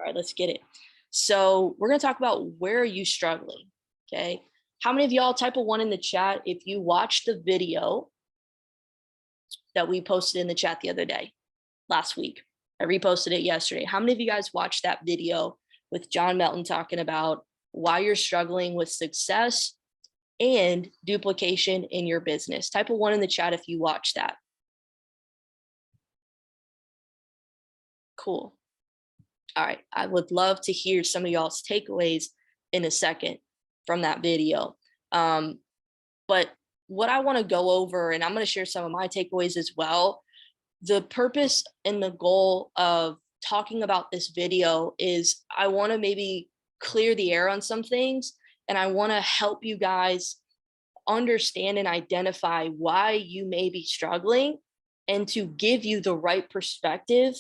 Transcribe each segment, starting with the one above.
All right, let's get it. So we're going to talk about where are you struggling? Okay. How many of y'all type a 1 in the chat if you watched the video that we posted in the chat the other day, last week? I reposted it yesterday. How many of you guys watched that video with John Melton talking about why you're struggling with success and duplication in your business? Type a 1 in the chat if you watched that. Cool. All right, I would love to hear some of y'all's takeaways in a second from that video. But what I want to go over, and I'm going to share some of my takeaways as well. The purpose and the goal of talking about this video is I want to maybe clear the air on some things, and I want to help you guys understand and identify why you may be struggling and to give you the right perspective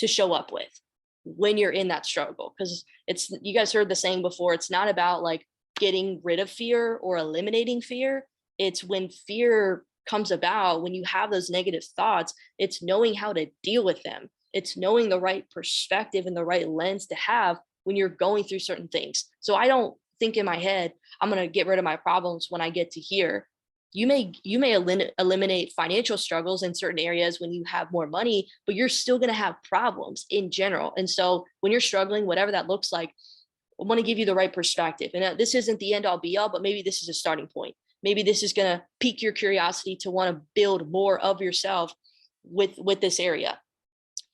to show up with when you're in that struggle. Because it's, you guys heard the saying before, it's not about like getting rid of fear or eliminating fear. It's when fear comes about, when you have those negative thoughts, it's knowing how to deal with them. It's knowing the right perspective and the right lens to have when you're going through certain things. So I don't think in my head, I'm going to get rid of my problems when I get to here. You may eliminate financial struggles in certain areas when you have more money, but you're still going to have problems in general. And so when you're struggling, whatever that looks like, I want to give you the right perspective. And this isn't the end all be all, but maybe this is a starting point. Maybe this is going to pique your curiosity to want to build more of yourself with this area.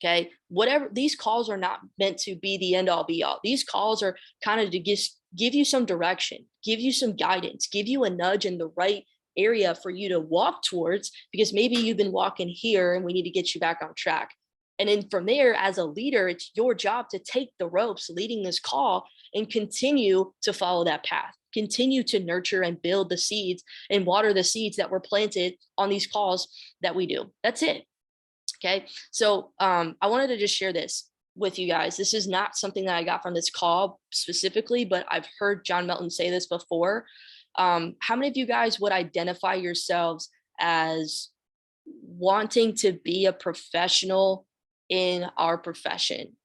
Okay. Whatever, these calls are not meant to be the end all be all. These calls are kind of to give you some direction, give you some guidance, give you a nudge in the right area for you to walk towards, because maybe you've been walking here and we need to get you back on track. And then from there, as a leader, it's your job to take the ropes leading this call and continue to follow that path, continue to nurture and build the seeds and water the seeds that were planted on these calls that we do. That's it. Okay. So I wanted to just share this with you guys. This is not something that I got from this call specifically, but I've heard John Melton say this before. How many of you guys would identify yourselves as wanting to be a professional in our profession,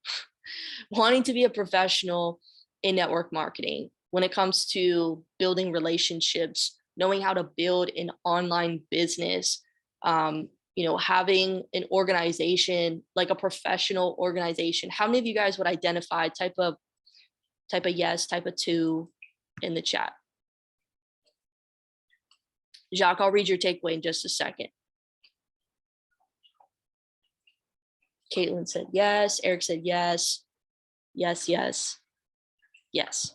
wanting to be a professional in network marketing when it comes to building relationships, knowing how to build an online business, having an organization, like a professional organization? How many of you guys would identify? Type of yes, type of 2 in the chat. Jacques, I'll read your takeaway in just a second. Caitlin said yes. Eric said yes. Yes, yes, yes.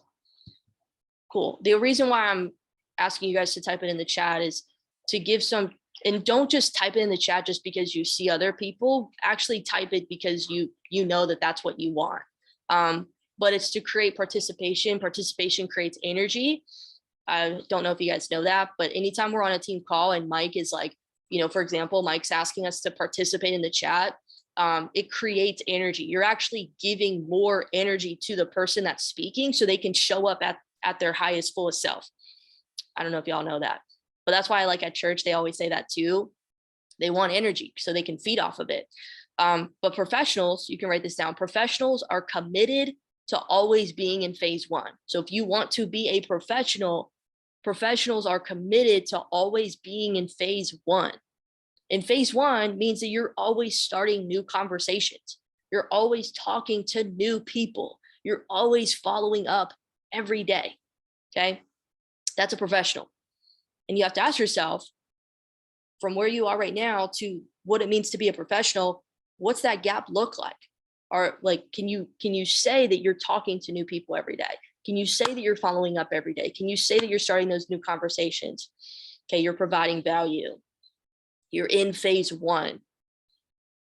Cool. The reason why I'm asking you guys to type it in the chat is to give some, and don't just type it in the chat just because you see other people. Actually type it because you know that that's what you want. But it's to create participation. Participation creates energy. I don't know if you guys know that, but anytime we're on a team call and Mike is like, for example, Mike's asking us to participate in the chat, it creates energy. You're actually giving more energy to the person that's speaking so they can show up at their highest, fullest self. I don't know if y'all know that, but that's why, like at church, they always say that too. They want energy so they can feed off of it. But professionals, you can write this down. Professionals are committed to always being in phase 1. So if you want to be a professional, professionals are committed to always being in phase 1. And phase 1 means that you're always starting new conversations. You're always talking to new people. You're always following up every day. Okay. That's a professional. And you have to ask yourself, from where you are right now to what it means to be a professional, what's that gap look like? Or like, can you say that you're talking to new people every day? Can you say that you're following up every day? Can you say that you're starting those new conversations? Okay, you're providing value. You're in phase 1.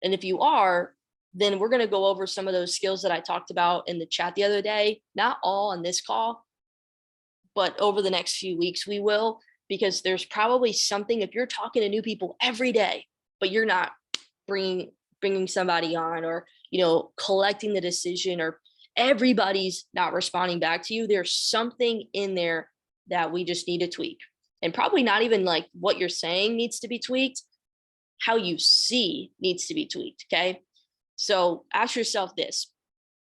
And if you are, then we're going to go over some of those skills that I talked about in the chat the other day. Not all on this call, but over the next few weeks we will, because there's probably something, if you're talking to new people every day, but you're not bringing somebody on, or collecting the decision, or everybody's not responding back to you, there's something in there that we just need to tweak. And probably not even like what you're saying needs to be tweaked, how you see needs to be tweaked. Okay. So ask yourself this: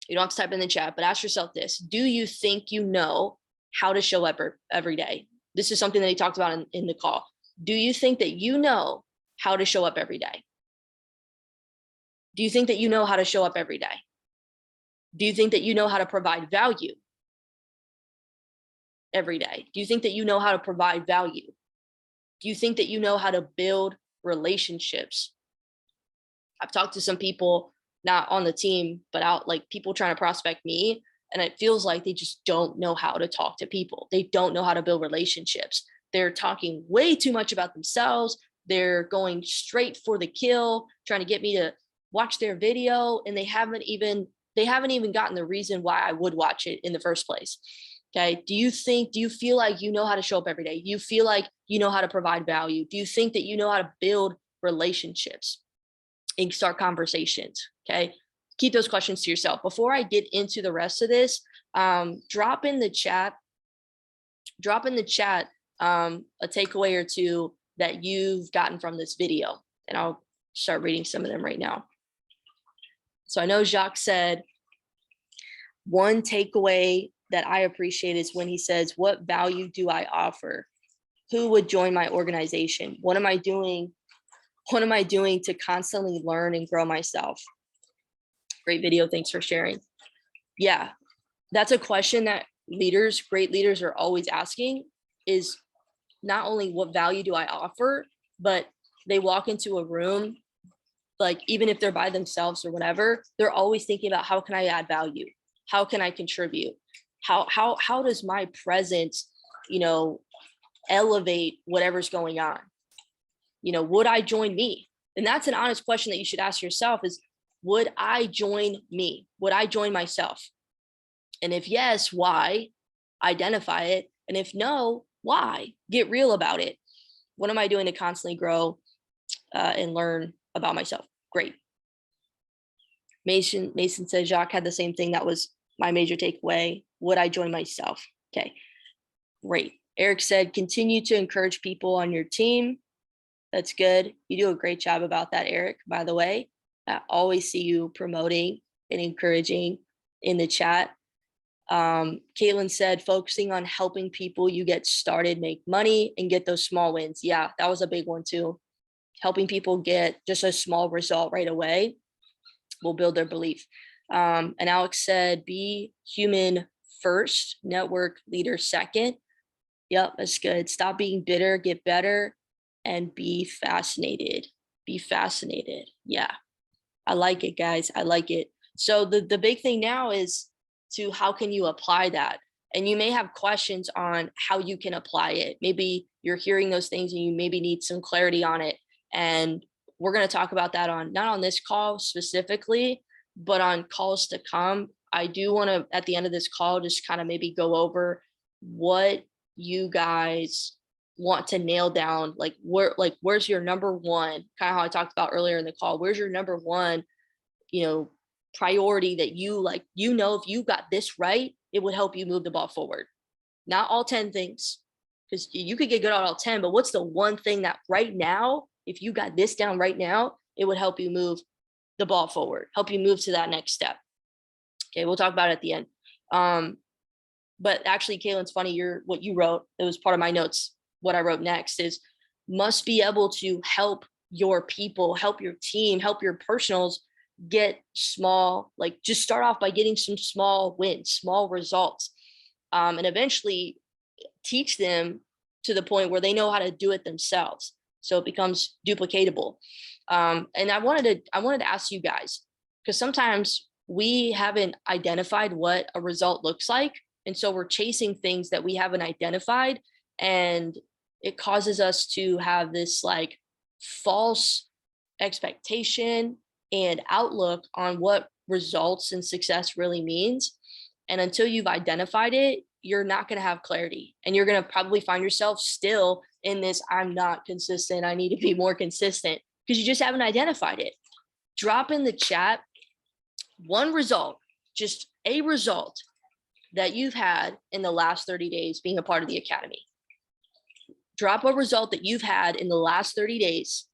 You don't have to type in the chat, but ask yourself this. Do you think you know how to show up every day? This is something that he talked about in the call. Do you think that you know how to show up every day? Do you think that you know how to show up every day? Do you think that you know how to provide value every day? Do you think that you know how to provide value? Do you think that you know how to build relationships? I've talked to some people, not on the team, but out, like people trying to prospect me. And it feels like they just don't know how to talk to people. They don't know how to build relationships. They're talking way too much about themselves. They're going straight for the kill, trying to get me to watch their video. And they haven't even gotten the reason why I would watch it in the first place. Okay. Do you feel like you know how to show up every day? Do you feel like you know how to provide value? Do you think that you know how to build relationships and start conversations? Okay. Keep those questions to yourself. Before I get into the rest of this, drop in the chat a takeaway or two that you've gotten from this video, and I'll start reading some of them right now. So I know Jacques said, one takeaway that I appreciate is when he says, what value do I offer? Who would join my organization? What am I doing to constantly learn and grow myself? Great video. Thanks for sharing. Yeah, that's a question that great leaders are always asking, is not only what value do I offer, but they walk into a room, like even if they're by themselves or whatever, they're always thinking about how can I add value? How can I contribute? How does my presence, elevate whatever's going on? Would I join me? And that's an honest question that you should ask yourself is, would I join me? Would I join myself? And if yes, why? Identify it. And if no, why? Get real about it. What am I doing to constantly grow and learn about myself? Great. Mason says Jacques had the same thing. That was my major takeaway. Would I join myself? Okay, great. Eric said, continue to encourage people on your team. That's good. You do a great job about that, Eric, by the way. I always see you promoting and encouraging in the chat. Caitlin said, focusing on helping people you get started, make money, and get those small wins. Yeah, that was a big one too. Helping people get just a small result right away will build their belief. And Alex said, be human first, network leader second. Yep, that's good. Stop being bitter, get better, and be fascinated. Be fascinated. Yeah, I like it, guys. I like it. So the big thing now is to how can you apply that? And you may have questions on how you can apply it. Maybe you're hearing those things and you maybe need some clarity on it. And we're going to talk about that on, not on this call specifically, but on calls to come. I do want to, at the end of this call, just kind of maybe go over what you guys want to nail down. Where's your number one, kind of how I talked about earlier in the call, where's your number one, priority that if you got this right, it would help you move the ball forward. Not all 10 things, because you could get good at all 10, but what's the one thing that right now, if you got this down right now, it would help you move the ball forward, help you move to that next step. Okay, we'll talk about it at the end. But actually, Caitlin's funny, what you wrote, it was part of my notes. What I wrote next is must be able to help your people, help your team, help your personals get small, just start off by getting some small wins, small results, and eventually teach them to the point where they know how to do it themselves. So it becomes duplicatable. And I wanted to ask you guys, because sometimes we haven't identified what a result looks like. And so we're chasing things that we haven't identified, and it causes us to have this false expectation and outlook on what results and success really means. And until you've identified it, you're not going to have clarity, and you're going to probably find yourself still in this, I'm not consistent, I need to be more consistent, because you just haven't identified it. Drop in the chat one result, just a result that you've had in the last 30 days being a part of the academy. Drop a result that you've had in the last 30 days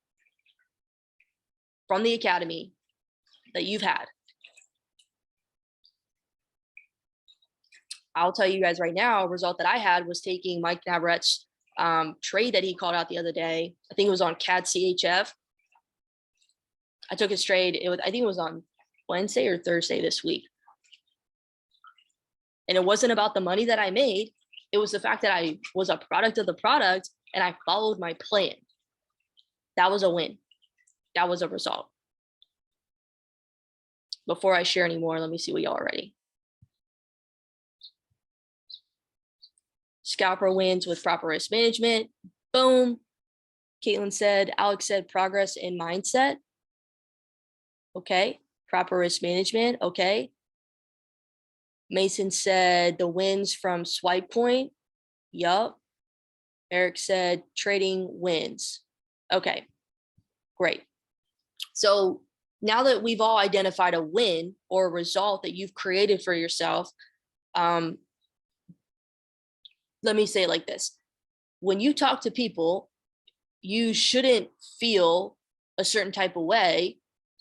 from the academy that you've had. I'll tell you guys right now, a result that I had was taking Mike Navarrette's trade that he called out the other day. I think it was on CAD CHF. I took his trade. I think it was on Wednesday or Thursday this week. And it wasn't about the money that I made. It was the fact that I was a product of the product and I followed my plan. That was a win. That was a result. Before I share any more, let me see what y'all are ready. Scalper wins with proper risk management. Boom. Caitlin said, Alex said progress in mindset. Okay. Proper risk management. Okay. Mason said the wins from Swipe Point. Yup. Eric said trading wins. Okay. Great. So now that we've all identified a win or a result that you've created for yourself, let me say it like this. When you talk to people, you shouldn't feel a certain type of way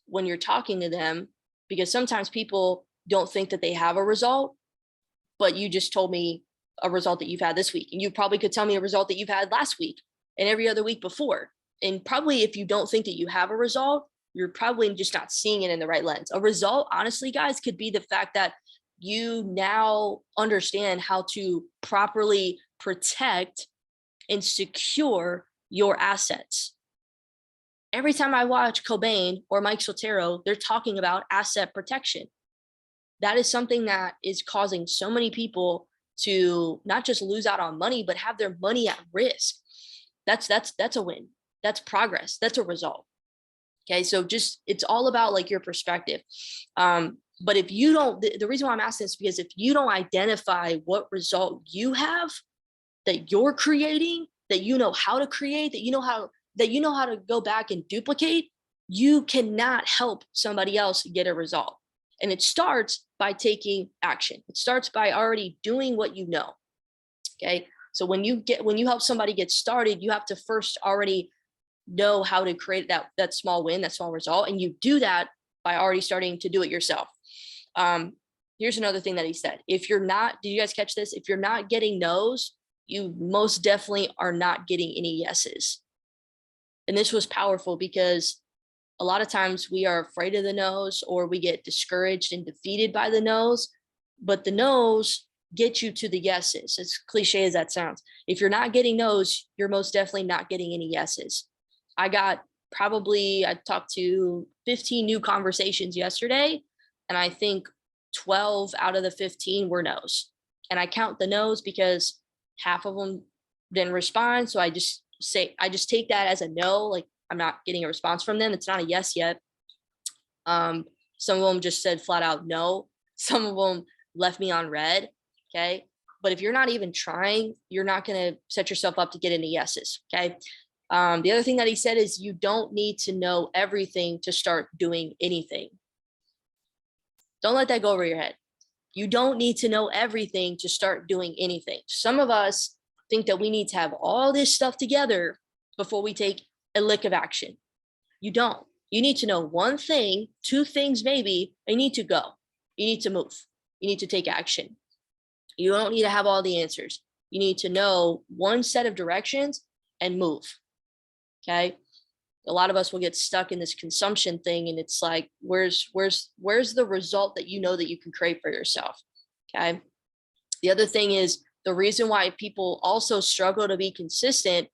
when you're talking to them, because sometimes people don't think that they have a result, but you just told me a result that you've had this week. And you probably could tell me a result that you've had last week and every other week before. And probably if you don't think that you have a result, you're probably just not seeing it in the right lens. A result, honestly, guys, could be the fact that you now understand how to properly protect and secure your assets. Every time I watch Cobain or Mike Sotero, they're talking about asset protection. That is something that is causing so many people to not just lose out on money, but have their money at risk. That's a win. That's progress. That's a result. Okay, so just it's all about like your perspective. But if you don't, the reason why I'm asking is because if you don't identify what result you have that you're creating, that you know how to create, that you know how to go back and duplicate, you cannot help somebody else get a result. And it starts by taking action. It starts by already doing what you know. Okay, so when you help somebody get started, you have to first already know how to create that small win, that small result, and you do that by already starting to do it yourself. Here's another thing that he said. If you're not, did you guys catch this? If you're not getting no's, you most definitely are not getting any yeses. And this was powerful because a lot of times we are afraid of the no's, or we get discouraged and defeated by the no's, but the no's get you to the yeses. As cliche as that sounds. If you're not getting no's, you're most definitely not getting any yeses. I talked to 15 new conversations yesterday, and I think 12 out of the 15 were no's. And I count the no's because half of them didn't respond. So I just take that as a no, like I'm not getting a response from them. It's not a yes yet. Some of them just said flat out no. Some of them left me on red. Okay. But if you're not even trying, you're not going to set yourself up to get any yeses. Okay. The other thing that he said is you don't need to know everything to start doing anything. Don't let that go over your head. You don't need to know everything to start doing anything. Some of us think that we need to have all this stuff together before we take a lick of action. You don't. You need to know one thing, two things maybe, and you need to go. You need to move. You need to take action. You don't need to have all the answers. You need to know one set of directions and move. Okay. A lot of us will get stuck in this consumption thing, and it's like, where's the result that you know that you can create for yourself? Okay. The other thing is the reason why people also struggle to be consistent,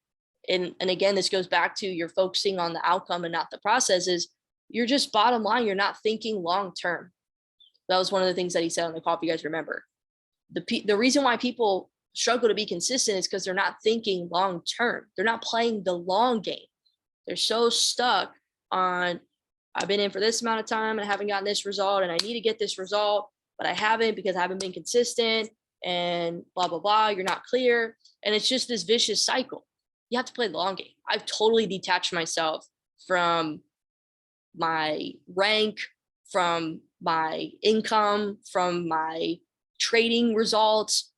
and again, this goes back to you're focusing on the outcome and not the process, is you're just bottom line, you're not thinking long term. That was one of the things that he said on the call, if you guys remember. The reason why people struggle to be consistent is because they're not thinking long term. They're not playing the long game. They're so stuck on, I've been in for this amount of time and I haven't gotten this result, and I need to get this result, but I haven't because I haven't been consistent, and blah, blah, blah. You're not clear. And it's just this vicious cycle. You have to play the long game. I've totally detached myself from my rank, from my income, from my trading results.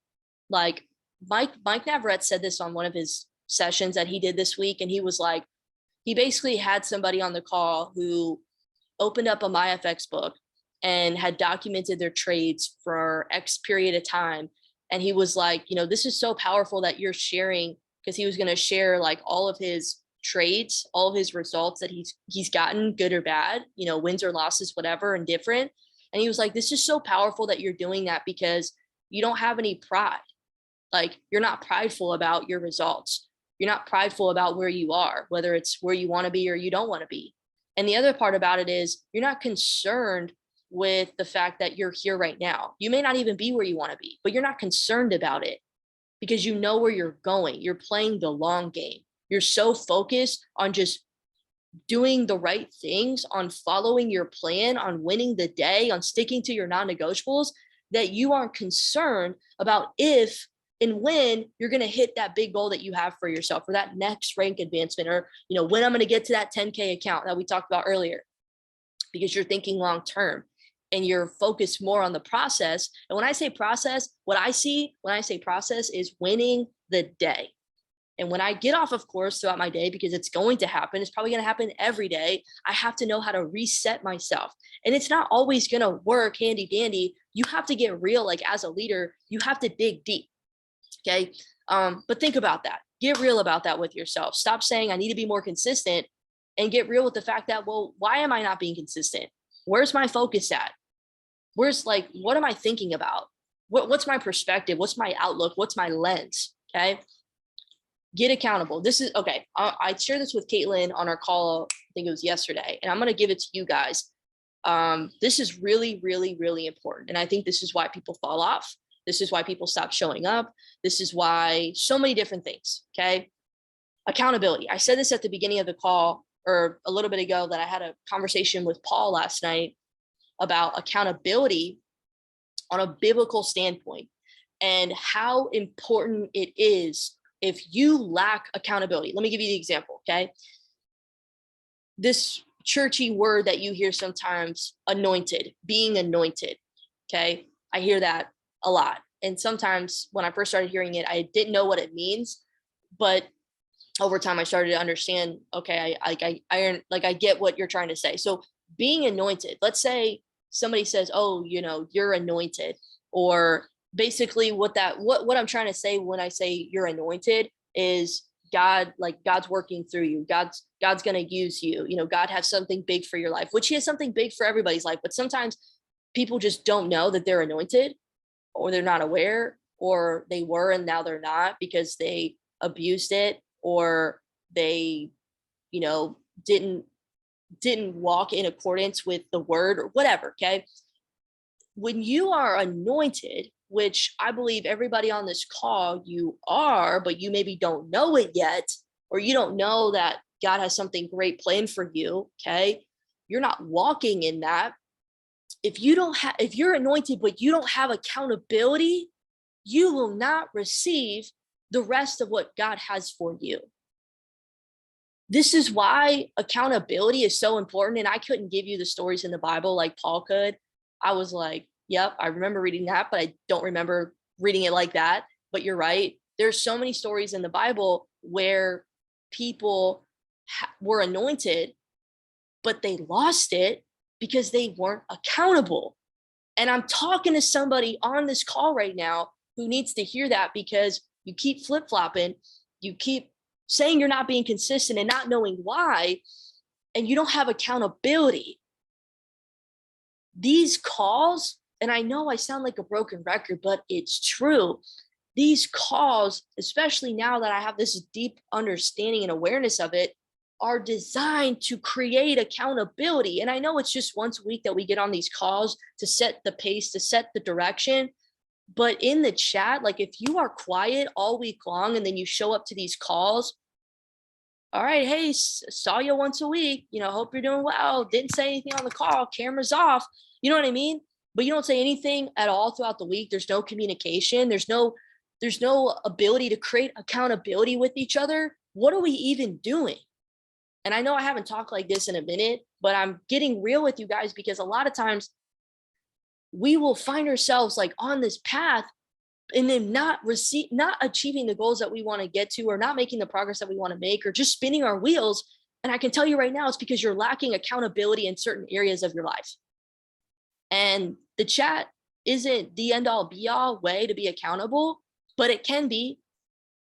Like Mike Navarrette said this on one of his sessions that he did this week. And he was like, he basically had somebody on the call who opened up a MyFX book and had documented their trades for X period of time. And he was like, this is so powerful that you're sharing, because he was going to share like all of his trades, all of his results that he's gotten, good or bad, wins or losses, whatever, and different. And he was like, this is so powerful that you're doing that, because you don't have any pride. Like, you're not prideful about your results. You're not prideful about where you are, whether it's where you want to be or you don't want to be. And the other part about it is you're not concerned with the fact that you're here right now. You may not even be where you want to be, but you're not concerned about it because you know where you're going. You're playing the long game. You're so focused on just doing the right things, on following your plan, on winning the day, on sticking to your non-negotiables, that you aren't concerned about if and when you're going to hit that big goal that you have for yourself, or that next rank advancement, or when I'm going to get to that 10K account that we talked about earlier, because you're thinking long term and you're focused more on the process. And when I say process, what I see when I say process is winning the day. And when I get off of course throughout my day, because it's going to happen, it's probably going to happen every day, I have to know how to reset myself. And it's not always going to work handy dandy. You have to get real. Like, as a leader, you have to dig deep. Okay. But think about that. Get real about that with yourself. Stop saying I need to be more consistent, and get real with the fact that, well, why am I not being consistent? Where's my focus at? What am I thinking about? What's my perspective? What's my outlook? What's my lens? Okay. Get accountable. This is okay. I shared this with Caitlin on our call. I think it was yesterday, and I'm going to give it to you guys. This is really, really, really important. And I think this is why people fall off. This is why people stop showing up. This is why so many different things. Okay. Accountability. I said this at the beginning of the call, or a little bit ago, that I had a conversation with Paul last night about accountability on a biblical standpoint, and how important it is if you lack accountability. Let me give you the example. Okay. This churchy word that you hear sometimes, anointed, being anointed. Okay. I hear that a lot. And sometimes when I first started hearing it, I didn't know what it means, but over time I started to understand, okay, I get what you're trying to say. So being anointed, let's say somebody says, oh, you're anointed, or basically what I'm trying to say when I say you're anointed is God's working through you. God's going to use you. God has something big for your life, which he has something big for everybody's life. But sometimes people just don't know that they're anointed, or they're not aware, or they were and now they're not, because they abused it, or they, didn't walk in accordance with the word, or whatever. Okay. When you are anointed, which I believe everybody on this call, you are, but you maybe don't know it yet, or you don't know that God has something great planned for you. Okay. You're not walking in that. If you're anointed, but you don't have accountability, you will not receive the rest of what God has for you. This is why accountability is so important. And I couldn't give you the stories in the Bible like Paul could. I was like, yep, I remember reading that, but I don't remember reading it like that. But you're right. There's so many stories in the Bible where people were anointed, but they lost it because they weren't accountable. And I'm talking to somebody on this call right now who needs to hear that, because you keep flip-flopping, you keep saying you're not being consistent and not knowing why, and you don't have accountability. These calls, and I know I sound like a broken record, but it's true. These calls, especially now that I have this deep understanding and awareness of it, are designed to create accountability. And I know it's just once a week that we get on these calls to set the pace, to set the direction. But in the chat, like, if you are quiet all week long and then you show up to these calls, all right, hey, saw you once a week, hope you're doing well, didn't say anything on the call, cameras off, you know what I mean? But you don't say anything at all throughout the week. There's no communication. There's no ability to create accountability with each other. What are we even doing? And I know I haven't talked like this in a minute, but I'm getting real with you guys, because a lot of times we will find ourselves like on this path and then not achieving the goals that we want to get to, or not making the progress that we want to make, or just spinning our wheels. And I can tell you right now, it's because you're lacking accountability in certain areas of your life. And the chat isn't the end all be all way to be accountable, but it can be.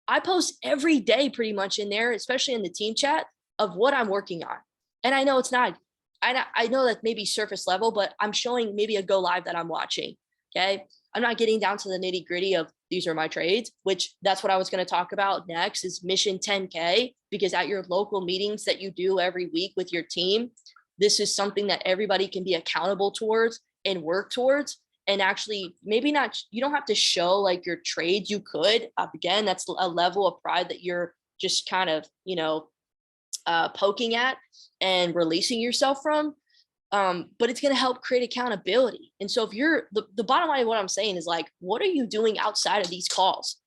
I post every day pretty much in there, especially in the team chat, of what I'm working on. And I know it's not, I know that maybe surface level, but I'm showing maybe a go live that I'm watching. Okay. I'm not getting down to the nitty gritty of these are my trades, which that's what I was going to talk about next is mission 10K, because at your local meetings that you do every week with your team, this is something that everybody can be accountable towards and work towards. And actually, maybe not, you don't have to show like your trades. You could, again, that's a level of pride that you're just kind of, poking at and releasing yourself from. But it's going to help create accountability. And so if you're the bottom line of what I'm saying is like, what are you doing outside of these calls?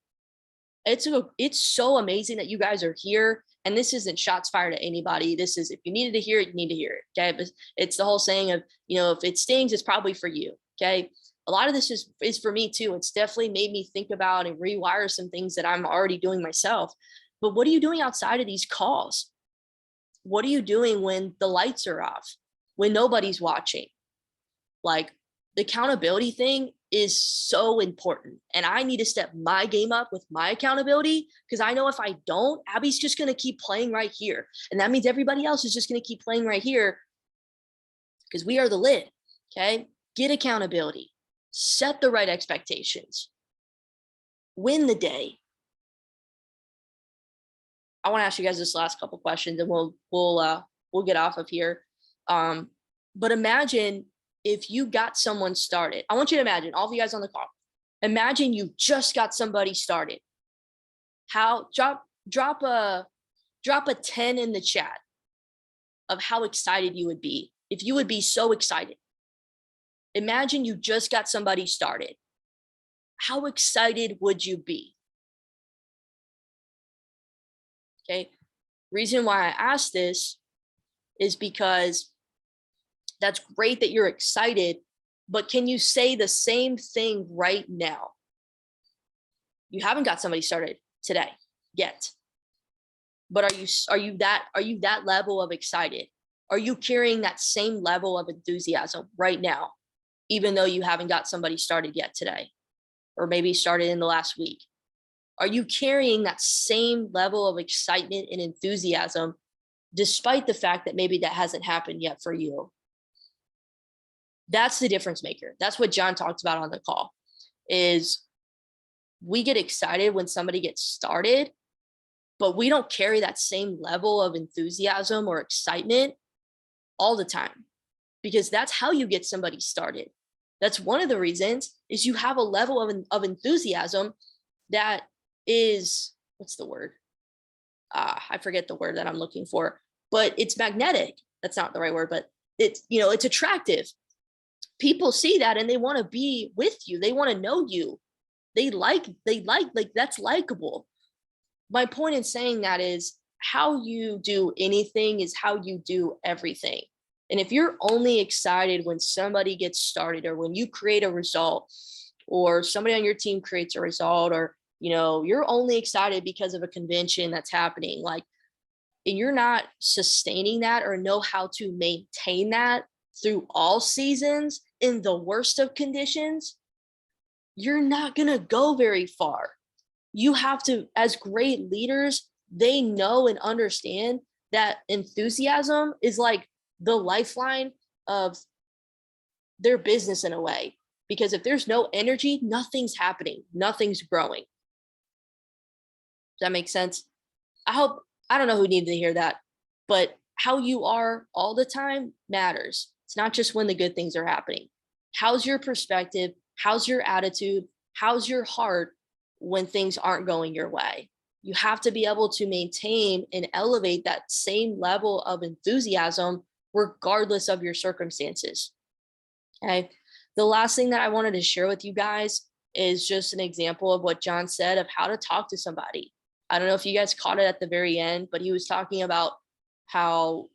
It's so amazing that you guys are here. And this isn't shots fired at anybody. This is, if you needed to hear it, you need to hear it. Okay. But it's the whole saying of, if it stings, it's probably for you. Okay. A lot of this is for me too. It's definitely made me think about and rewire some things that I'm already doing myself. But what are you doing outside of these calls? What are you doing when the lights are off, when nobody's watching? Like, the accountability thing is so important. And I need to step my game up with my accountability, because I know if I don't, Abby's just going to keep playing right here. And that means everybody else is just going to keep playing right here, because we are the lid. Okay. Get accountability, set the right expectations, win the day. I want to ask you guys this last couple questions and we'll get off of here. But imagine if you got someone started. I want you to imagine, all of you guys on the call, imagine you just got somebody started. How drop a 10 in the chat of how excited you would be, if you would be so excited. Imagine you just got somebody started. How excited would you be? Okay. Reason why I asked this is because that's great that you're excited, but can you say the same thing right now? You haven't got somebody started today yet, but are you that level of excited? Are you carrying that same level of enthusiasm right now, even though you haven't got somebody started yet today, or maybe started in the last week? Are you carrying that same level of excitement and enthusiasm, despite the fact that maybe that hasn't happened yet for you? That's the difference maker. That's what John talked about on the call, is we get excited when somebody gets started, but we don't carry that same level of enthusiasm or excitement all the time, because that's how you get somebody started. That's one of the reasons, is you have a level of enthusiasm that is, what's the word? I forget the word that I'm looking for, but it's magnetic. That's not the right word, but it's, it's attractive. People see that and they want to be with you. They want to know you. They like that's likable. My point in saying that is, how you do anything is how you do everything. And if you're only excited when somebody gets started, or when you create a result, or somebody on your team creates a result, or you're only excited because of a convention that's happening, like, and you're not sustaining that or know how to maintain that through all seasons in the worst of conditions, you're not going to go very far. You have to, as great leaders, they know and understand that enthusiasm is like the lifeline of their business in a way, because if there's no energy, nothing's happening, nothing's growing. Does that make sense? I don't know who needed to hear that, but how you are all the time matters. It's not just when the good things are happening. How's your perspective? How's your attitude? How's your heart when things aren't going your way? You have to be able to maintain and elevate that same level of enthusiasm regardless of your circumstances. Okay. The last thing that I wanted to share with you guys is just an example of what John said of how to talk to somebody. I don't know if you guys caught it at the very end, but he was talking about how,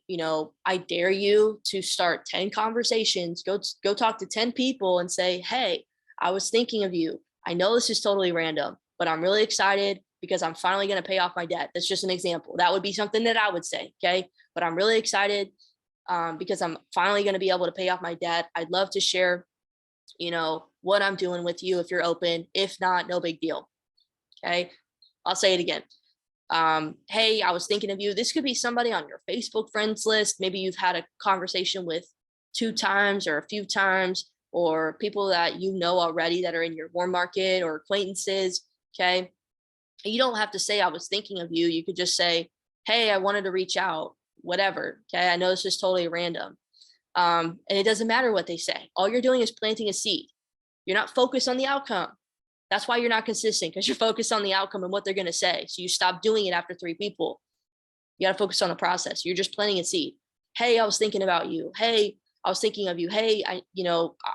I dare you to start 10 conversations, go talk to 10 people and say, hey, I was thinking of you. I know this is totally random, but I'm really excited because I'm finally going to pay off my debt. That's just an example. That would be something that I would say. Okay. But I'm really excited because I'm finally going to be able to pay off my debt. I'd love to share you know, what I'm doing with you if you're open. If not, no big deal. Okay. I'll say it again. Hey, I was thinking of you. This could be somebody on your Facebook friends list. Maybe you've had a conversation with 2 times or a few times, or people that you know already that are in your warm market or acquaintances. Okay. You don't have to say, I was thinking of you. You could just say, hey, I wanted to reach out, whatever. Okay. I know this is totally random. And it doesn't matter what they say. All you're doing is planting a seed. You're not focused on the outcome. That's why you're not consistent, because you're focused on the outcome and what they're going to say. So you stop doing it after 3 people. You got to focus on the process. You're just planting a seed. Hey, I was thinking about you. Hey, I was thinking of you. Hey, I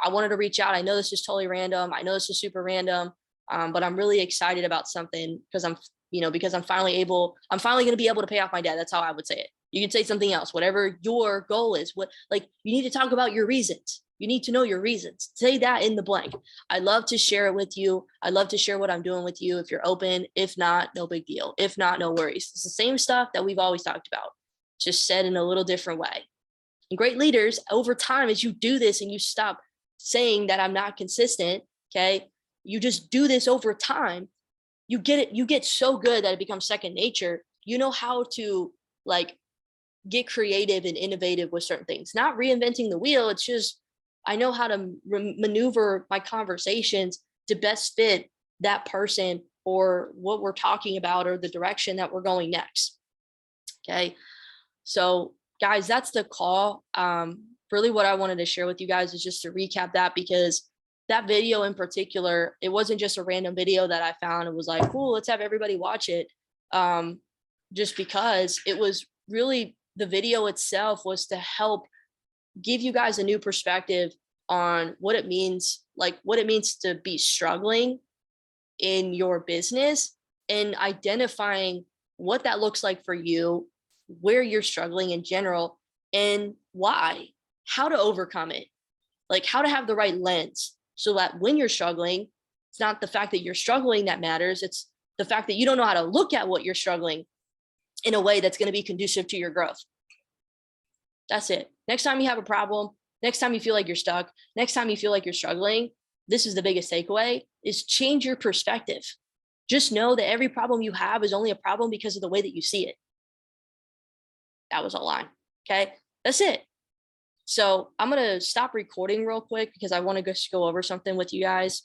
wanted to reach out. I know this is totally random. I know this is super random. But I'm really excited about something because I'm finally going to be able to pay off my debt. That's how I would say it. You can say something else, whatever your goal is. You need to talk about your reasons. You need to know your reasons. Say that in the blank. I love to share it with you. I love to share what I'm doing with you if you're open. If not, no big deal. If not, no worries. It's the same stuff that we've always talked about, just said in a little different way. And great leaders, over time, as you do this and you stop saying that I'm not consistent, okay, you just do this over time, you get so good that it becomes second nature. You know how to get creative and innovative with certain things, not reinventing the wheel. It's just, I know how to maneuver my conversations to best fit that person or what we're talking about or the direction that we're going next. Okay. So guys, that's the call. Really what I wanted to share with you guys is just to recap that, because that video in particular, it wasn't just a random video that I found. It was like, cool, let's have everybody watch it. Just because it was really, the video itself was to help give you guys a new perspective on what it means to be struggling in your business and identifying what that looks like for you, where you're struggling in general, and why, how to overcome it, like how to have the right lens so that when you're struggling, it's not the fact that you're struggling that matters. It's the fact that you don't know how to look at what you're struggling in a way that's going to be conducive to your growth. That's it. Next time you have a problem, next time you feel like you're stuck, next time you feel like you're struggling, this is the biggest takeaway, is change your perspective. Just know that every problem you have is only a problem because of the way that you see it. That was a line. Okay. That's it. So I'm going to stop recording real quick because I want to just go over something with you guys.